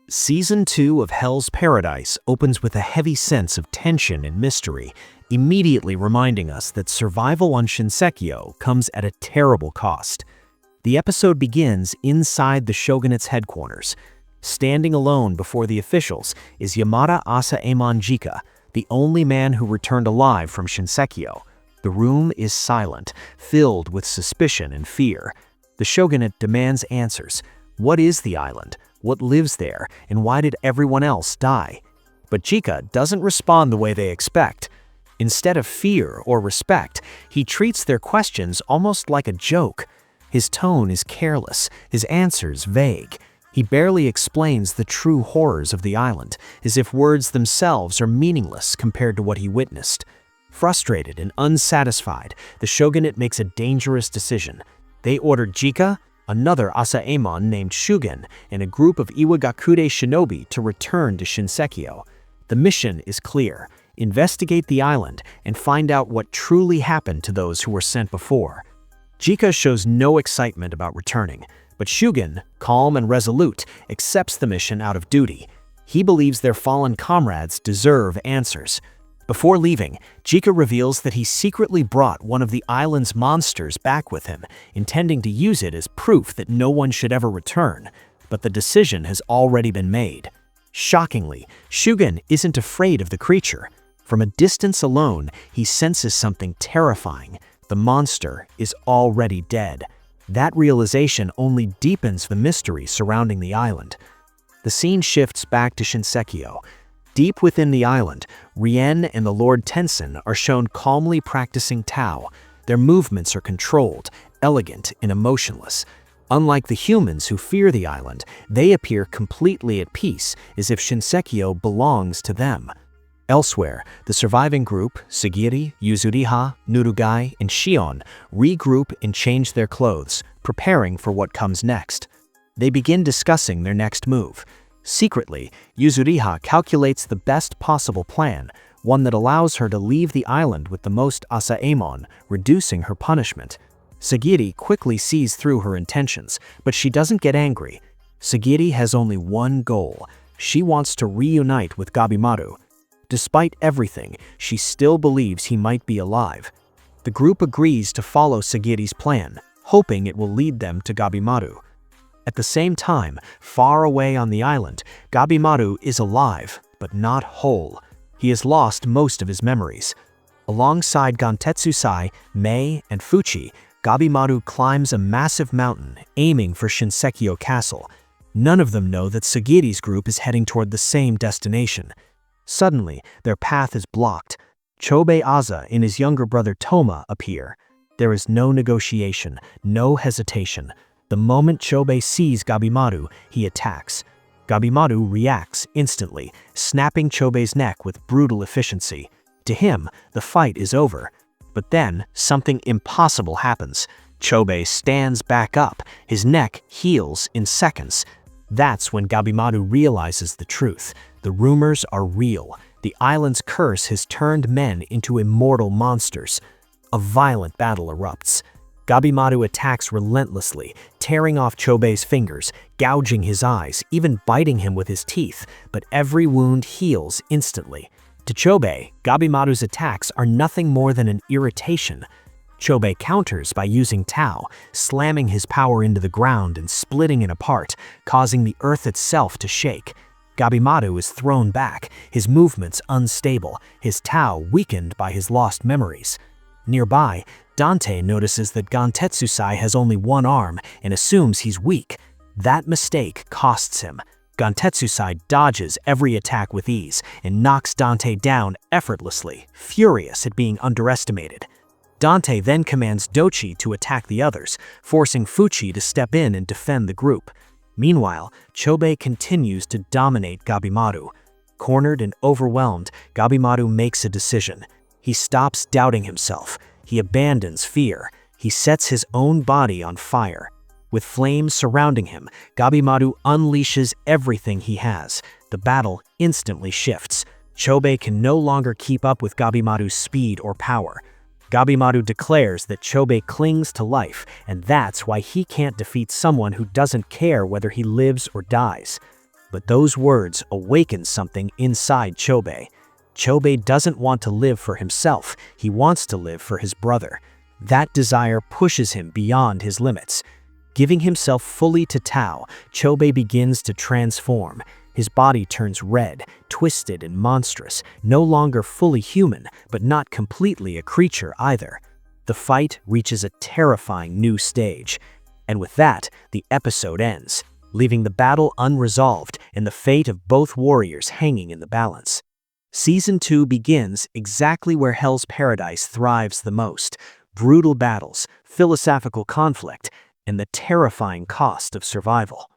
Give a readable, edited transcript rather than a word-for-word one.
Season 2 of Hell's Paradise opens with a heavy sense of tension and mystery, immediately reminding us that survival on Shinsekyo comes at a terrible cost. The episode begins inside the shogunate's headquarters. Standing alone before the officials is Yamada Asaemon Jikka, the only man who returned alive from Shinsekyo. The room is silent, filled with suspicion and fear. The shogunate demands answers. What is the island? What lives there, and why did everyone else die? But Jikka doesn't respond the way they expect. Instead of fear or respect, he treats their questions almost like a joke. His tone is careless, his answers vague. He barely explains the true horrors of the island, as if words themselves are meaningless compared to what he witnessed. Frustrated and unsatisfied, the shogunate makes a dangerous decision. They ordered Jikka, another Asaemon named Shugen, and a group of Iwagakude shinobi to return to Shinsekyo. The mission is clear: investigate the island and find out what truly happened to those who were sent before. Jikka shows no excitement about returning, but Shugen, calm and resolute, accepts the mission out of duty. He believes their fallen comrades deserve answers. Before leaving, Jikka reveals that he secretly brought one of the island's monsters back with him, intending to use it as proof that no one should ever return. But the decision has already been made. Shockingly, Shugen isn't afraid of the creature. From a distance alone, he senses something terrifying. The monster is already dead. That realization only deepens the mystery surrounding the island. The scene shifts back to Shinsekyo. Deep within the island, Rien and the Lord Tensen are shown calmly practicing Tao. Their movements are controlled, elegant, and emotionless. Unlike the humans who fear the island, they appear completely at peace, as if Shinsekyo belongs to them. Elsewhere, the surviving group, Sagiri, Yuzuriha, Nurugai, and Shion, regroup and change their clothes, preparing for what comes next. They begin discussing their next move. Secretly, Yuzuriha calculates the best possible plan, one that allows her to leave the island with the most Asaemon, reducing her punishment. Sagiri quickly sees through her intentions, but she doesn't get angry. Sagiri has only one goal. She wants to reunite with Gabimaru. Despite everything, she still believes he might be alive. The group agrees to follow Sagiri's plan, hoping it will lead them to Gabimaru. At the same time, far away on the island, Gabimaru is alive, but not whole. He has lost most of his memories. Alongside Gantetsusai, Mei, and Fuchi, Gabimaru climbs a massive mountain, aiming for Shinsekyo Castle. None of them know that Sagiri's group is heading toward the same destination. Suddenly, their path is blocked. Choubei Aza and his younger brother Toma appear. There is no negotiation, no hesitation. The moment Chobee sees Gabimaru, he attacks. Gabimaru reacts instantly, snapping Chobee's neck with brutal efficiency. To him, the fight is over. But then, something impossible happens. Chobee stands back up, his neck heals in seconds. That's when Gabimaru realizes the truth. The rumors are real. The island's curse has turned men into immortal monsters. A violent battle erupts. Gabimaru attacks relentlessly, tearing off Chobee's fingers, gouging his eyes, even biting him with his teeth, but every wound heals instantly. To Chobee, Gabimaru's attacks are nothing more than an irritation. Chobee counters by using Tao, slamming his power into the ground and splitting it apart, causing the earth itself to shake. Gabimaru is thrown back, his movements unstable, his Tao weakened by his lost memories. Nearby, Dante notices that Gantetsusai has only one arm and assumes he's weak. That mistake costs him. Gantetsusai dodges every attack with ease and knocks Dante down effortlessly, furious at being underestimated. Dante then commands Dochi to attack the others, forcing Fuchi to step in and defend the group. Meanwhile, Chobee continues to dominate Gabimaru. Cornered and overwhelmed, Gabimaru makes a decision. He stops doubting himself. He abandons fear. He sets his own body on fire. With flames surrounding him, Gabimaru unleashes everything he has. The battle instantly shifts. Chobee can no longer keep up with Gabimaru's speed or power. Gabimaru declares that Chobee clings to life, and that's why he can't defeat someone who doesn't care whether he lives or dies. But those words awaken something inside Chobei. Chobei doesn't want to live for himself, he wants to live for his brother. That desire pushes him beyond his limits. Giving himself fully to Tao, Chobei begins to transform. His body turns red, twisted and monstrous, no longer fully human, but not completely a creature either. The fight reaches a terrifying new stage. And with that, the episode ends, leaving the battle unresolved and the fate of both warriors hanging in the balance. Season 2 begins exactly where Hell's Paradise thrives the most: brutal battles, philosophical conflict, and the terrifying cost of survival.